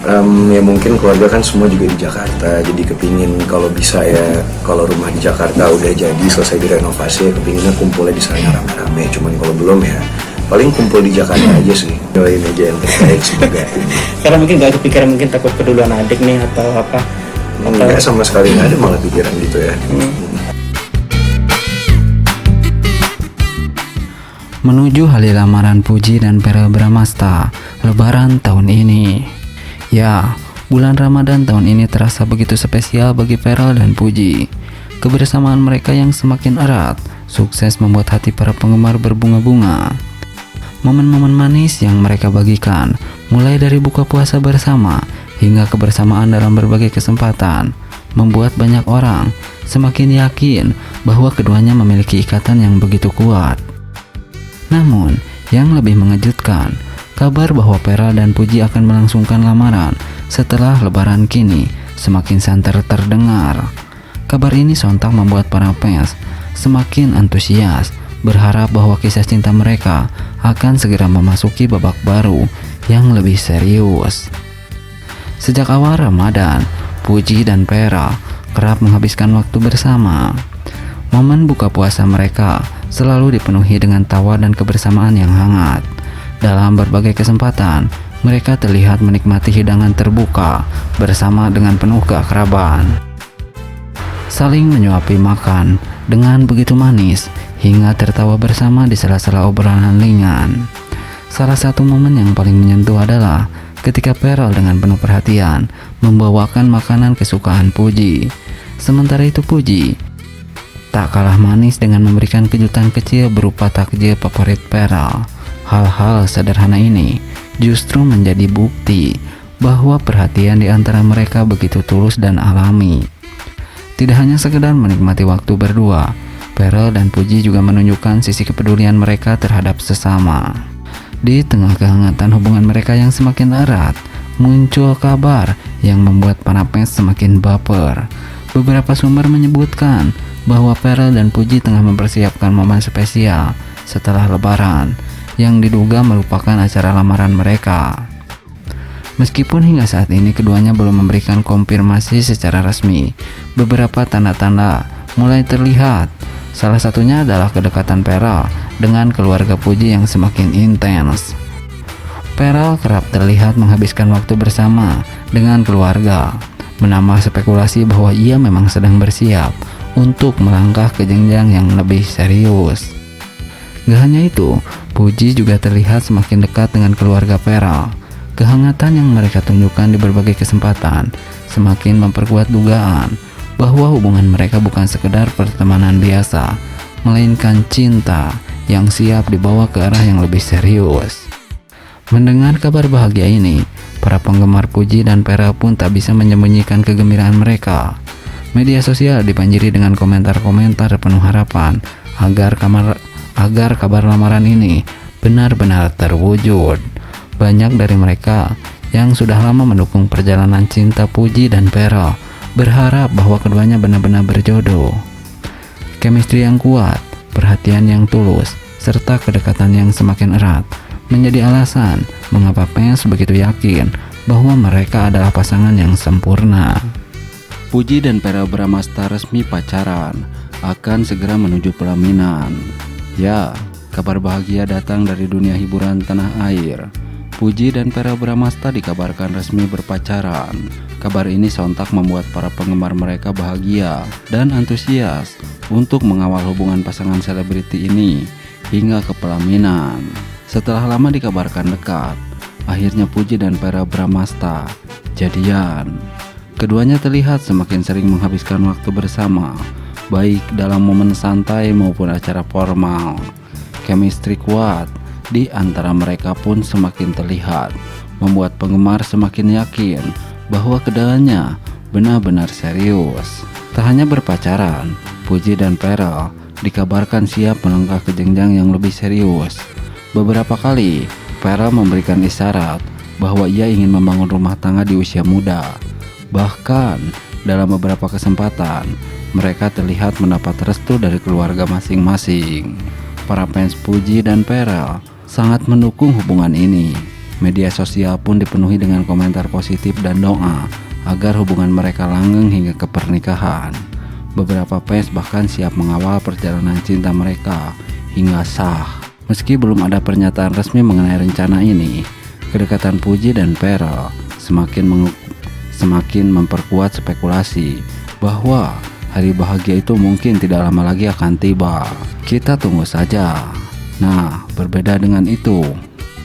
Ya mungkin keluarga kan semua juga di Jakarta, jadi kepingin kalau bisa ya, kalau rumah di Jakarta udah jadi selesai direnovasi, ya kepinginnya kumpulnya di sana rame-rame. Cuman kalau belum ya paling kumpul di Jakarta aja sih. Doain aja yang terbaik semoga. Karena mungkin gak kepikiran, mungkin takut keduluan adik nih atau apa? Enggak sama sekali, nggak ada malah pikiran gitu ya. Menuju hari lamaran Puji dan Verel Bramasta Lebaran tahun ini. Ya, bulan Ramadan tahun ini terasa begitu spesial bagi Verel dan Puji. Kebersamaan mereka yang semakin erat sukses membuat hati para penggemar berbunga-bunga. Momen-momen manis yang mereka bagikan, mulai dari buka puasa bersama hingga kebersamaan dalam berbagai kesempatan, membuat banyak orang semakin yakin bahwa keduanya memiliki ikatan yang begitu kuat. Namun, yang lebih mengejutkan, kabar bahwa Verel dan Puji akan melangsungkan lamaran setelah Lebaran kini semakin santer terdengar. Kabar ini sontak membuat para fans semakin antusias, berharap bahwa kisah cinta mereka akan segera memasuki babak baru yang lebih serius. Sejak awal Ramadan, Puji dan Verel kerap menghabiskan waktu bersama. Momen buka puasa mereka selalu dipenuhi dengan tawa dan kebersamaan yang hangat. Dalam berbagai kesempatan, mereka terlihat menikmati hidangan terbuka bersama dengan penuh keakraban. Saling menyuapi makan dengan begitu manis hingga tertawa bersama di sela-sela obrolan ringan. Salah satu momen yang paling menyentuh adalah ketika Verel dengan penuh perhatian membawakan makanan kesukaan Puji. Sementara itu Puji tak kalah manis dengan memberikan kejutan kecil berupa takjil favorit Verel. Hal-hal sederhana ini justru menjadi bukti bahwa perhatian di antara mereka begitu tulus dan alami. Tidak hanya sekedar menikmati waktu berdua, Verel dan Puji juga menunjukkan sisi kepedulian mereka terhadap sesama. Di tengah kehangatan hubungan mereka yang semakin erat, muncul kabar yang membuat para fans semakin baper. Beberapa sumber menyebutkan bahwa Verel dan Puji tengah mempersiapkan momen spesial setelah Lebaran yang diduga merupakan acara lamaran mereka. Meskipun hingga saat ini keduanya belum memberikan konfirmasi secara resmi, beberapa tanda-tanda mulai terlihat. Salah satunya adalah kedekatan Verel dengan keluarga Puji yang semakin intens. Verel kerap terlihat menghabiskan waktu bersama dengan keluarga, menambah spekulasi bahwa ia memang sedang bersiap untuk melangkah ke jenjang yang lebih serius. Gak hanya itu, Puji juga terlihat semakin dekat dengan keluarga Verel. Kehangatan yang mereka tunjukkan di berbagai kesempatan semakin memperkuat dugaan bahwa hubungan mereka bukan sekedar pertemanan biasa, melainkan cinta yang siap dibawa ke arah yang lebih serius. Mendengar kabar bahagia ini, para penggemar Puji dan Verel pun tak bisa menyembunyikan kegembiraan mereka. Media sosial dibanjiri dengan komentar-komentar penuh harapan agar kabar lamaran ini benar-benar terwujud. Banyak dari mereka yang sudah lama mendukung perjalanan cinta Puji dan Verel berharap bahwa keduanya benar-benar berjodoh. Chemistry yang kuat, perhatian yang tulus, serta kedekatan yang semakin erat menjadi alasan mengapa fans begitu yakin bahwa mereka adalah pasangan yang sempurna. Puji dan Verel Bramasta resmi pacaran, akan segera menuju pelaminan. Ya, kabar bahagia datang dari dunia hiburan tanah air. Puji dan Verel Bramasta dikabarkan resmi berpacaran. Kabar ini sontak membuat para penggemar mereka bahagia dan antusias untuk mengawal hubungan pasangan selebriti ini hingga ke pelaminan. Setelah lama dikabarkan dekat, akhirnya Puji dan Verel Bramasta jadian. Keduanya terlihat semakin sering menghabiskan waktu bersama, baik dalam momen santai maupun acara formal. Chemistry kuat di antara mereka pun semakin terlihat, membuat penggemar semakin yakin bahwa keduanya benar-benar serius. Tak hanya berpacaran, Puji dan Verel dikabarkan siap melangkah ke jenjang yang lebih serius. Beberapa kali, Verel memberikan isyarat bahwa ia ingin membangun rumah tangga di usia muda. Bahkan, dalam beberapa kesempatan, mereka terlihat mendapat restu dari keluarga masing-masing. Para fans Puji dan Verel sangat mendukung hubungan ini. Media sosial pun dipenuhi dengan komentar positif dan doa agar hubungan mereka langgeng hingga ke pernikahan. Beberapa fans bahkan siap mengawal perjalanan cinta mereka hingga sah. Meski belum ada pernyataan resmi mengenai rencana ini, kedekatan Puji dan Pharrell semakin memperkuat spekulasi bahwa hari bahagia itu mungkin tidak lama lagi akan tiba. Kita tunggu saja. Nah, berbeda dengan itu,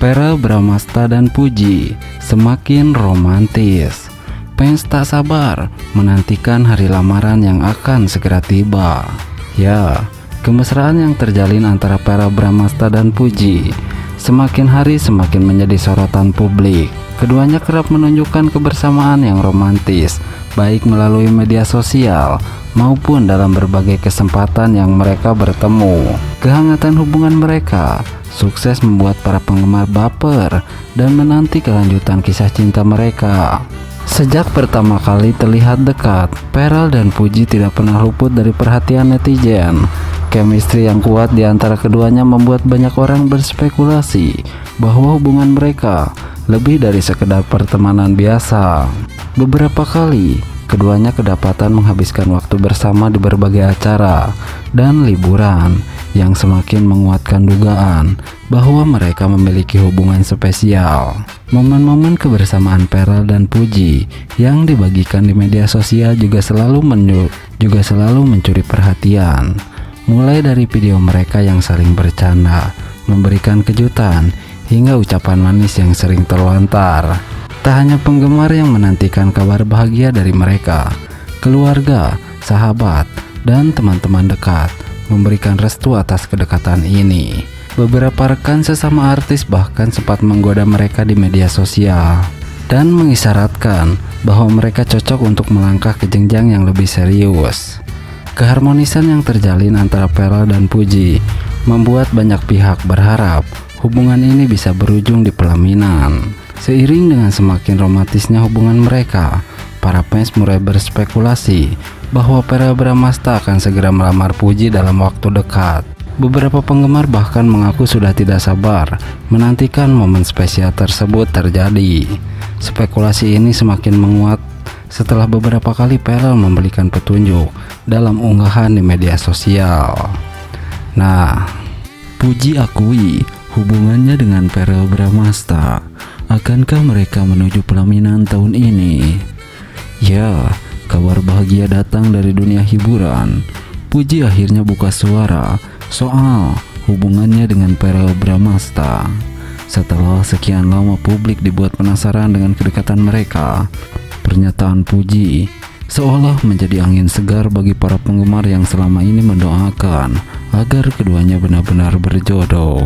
Pharrell Bramastha dan Puji semakin romantis. Fans tak sabar menantikan hari lamaran yang akan segera tiba. Ya, kemesraan yang terjalin antara Pharrell Bramastha dan Puji semakin hari semakin menjadi sorotan publik. Keduanya kerap menunjukkan kebersamaan yang romantis, baik melalui media sosial maupun dalam berbagai kesempatan yang mereka bertemu. Kehangatan hubungan mereka sukses membuat para penggemar baper dan menanti kelanjutan kisah cinta mereka. Sejak pertama kali terlihat dekat, Pharrell dan Puji tidak pernah luput dari perhatian netizen. Chemistry yang kuat di antara keduanya membuat banyak orang berspekulasi bahwa hubungan mereka lebih dari sekedar pertemanan biasa. Beberapa kali, keduanya kedapatan menghabiskan waktu bersama di berbagai acara dan liburan yang semakin menguatkan dugaan bahwa mereka memiliki hubungan spesial. Momen-momen kebersamaan Pharrell dan Puji yang dibagikan di media sosial juga selalu mencuri perhatian. Mulai dari video mereka yang saling bercanda, memberikan kejutan, hingga ucapan manis yang sering terlontar. Tak hanya penggemar yang menantikan kabar bahagia dari mereka, keluarga, sahabat, dan teman-teman dekat memberikan restu atas kedekatan ini. Beberapa rekan sesama artis bahkan sempat menggoda mereka di media sosial dan mengisyaratkan bahwa mereka cocok untuk melangkah ke jenjang yang lebih serius. Keharmonisan yang terjalin antara Pharrell dan Puji membuat banyak pihak berharap hubungan ini bisa berujung di pelaminan. Seiring dengan semakin romantisnya hubungan mereka, para fans mulai berspekulasi bahwa Pharrell Bramastha akan segera melamar Puji dalam waktu dekat. Beberapa penggemar bahkan mengaku sudah tidak sabar menantikan momen spesial tersebut terjadi. Spekulasi ini semakin menguat setelah beberapa kali Pharrell memberikan petunjuk dalam unggahan di media sosial. Nah, Puji akui hubungannya dengan Pharrell Bramastha. Akankah mereka menuju pelaminan tahun ini? Ya, kabar bahagia datang dari dunia hiburan. Puji akhirnya buka suara soal hubungannya dengan Pharrell Bramastha. Setelah sekian lama publik dibuat penasaran dengan kedekatan mereka, pernyataan Puji seolah menjadi angin segar bagi para penggemar yang selama ini mendoakan agar keduanya benar-benar berjodoh.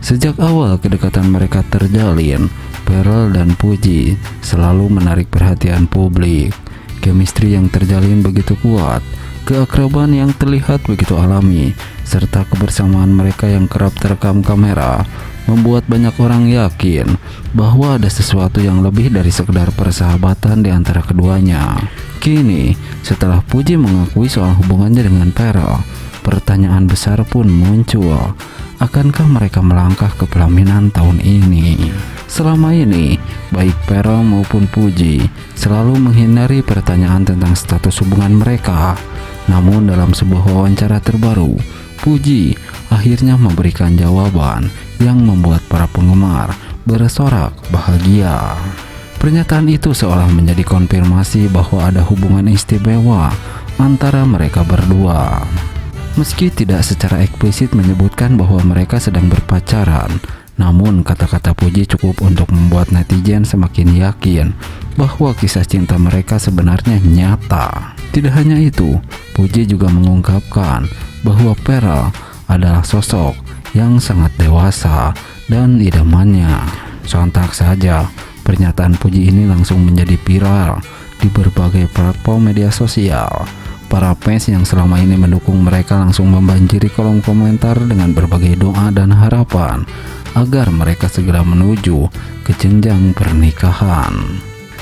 Sejak awal kedekatan mereka terjalin, Pharrell dan Puji selalu menarik perhatian publik. Chemistry yang terjalin begitu kuat, keakraban yang terlihat begitu alami, serta kebersamaan mereka yang kerap terekam kamera membuat banyak orang yakin bahwa ada sesuatu yang lebih dari sekedar persahabatan di antara keduanya. Kini, setelah Puji mengakui soal hubungannya dengan Pharrell, pertanyaan besar pun muncul. Akankah mereka melangkah ke pelaminan tahun ini? Selama ini, baik Pharrell maupun Puji selalu menghindari pertanyaan tentang status hubungan mereka. Namun dalam sebuah wawancara terbaru, Puji akhirnya memberikan jawaban yang membuat para penggemar bersorak bahagia. Pernyataan itu seolah menjadi konfirmasi bahwa ada hubungan istimewa antara mereka berdua. Meski tidak secara eksplisit menyebutkan bahwa mereka sedang berpacaran, namun kata-kata Puji cukup untuk membuat netizen semakin yakin bahwa kisah cinta mereka sebenarnya nyata. Tidak hanya itu, Puji juga mengungkapkan bahwa Pharrell adalah sosok yang sangat dewasa dan idamannya. Sontak saja, pernyataan Puji ini langsung menjadi viral di berbagai platform media sosial. Para fans yang selama ini mendukung mereka langsung membanjiri kolom komentar dengan berbagai doa dan harapan agar mereka segera menuju ke jenjang pernikahan.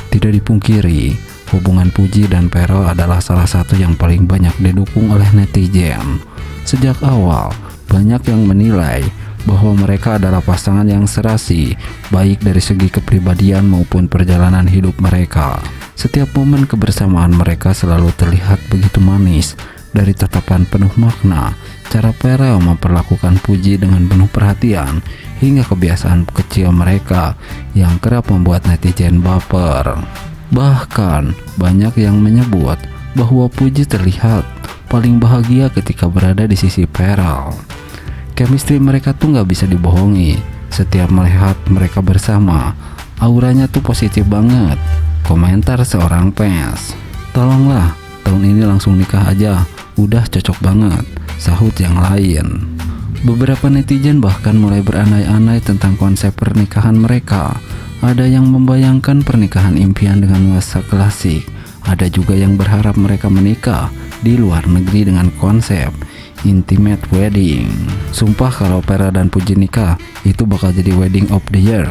Tidak dipungkiri, hubungan Puji dan Pharrell adalah salah satu yang paling banyak didukung oleh netizen. Sejak awal, banyak yang menilai bahwa mereka adalah pasangan yang serasi, baik dari segi kepribadian maupun perjalanan hidup mereka. Setiap momen kebersamaan mereka selalu terlihat begitu manis. Dari tatapan penuh makna, cara Pharrell memperlakukan Puji dengan penuh perhatian, hingga kebiasaan kecil mereka yang kerap membuat netizen baper. Bahkan, banyak yang menyebut bahwa Puji terlihat paling bahagia ketika berada di sisi Pharrell. Chemistry mereka tuh gak bisa dibohongi. Setiap melihat mereka bersama, auranya tuh positif banget. Komentar seorang fans, "Tolonglah, tahun ini langsung nikah aja, udah cocok banget," sahut yang lain. Beberapa netizen bahkan mulai berandai-andai tentang konsep pernikahan mereka. Ada yang membayangkan pernikahan impian dengan nuansa klasik. Ada juga yang berharap mereka menikah di luar negeri dengan konsep intimate wedding. Sumpah kalau Pharrell dan Puji nikah, itu bakal jadi wedding of the year.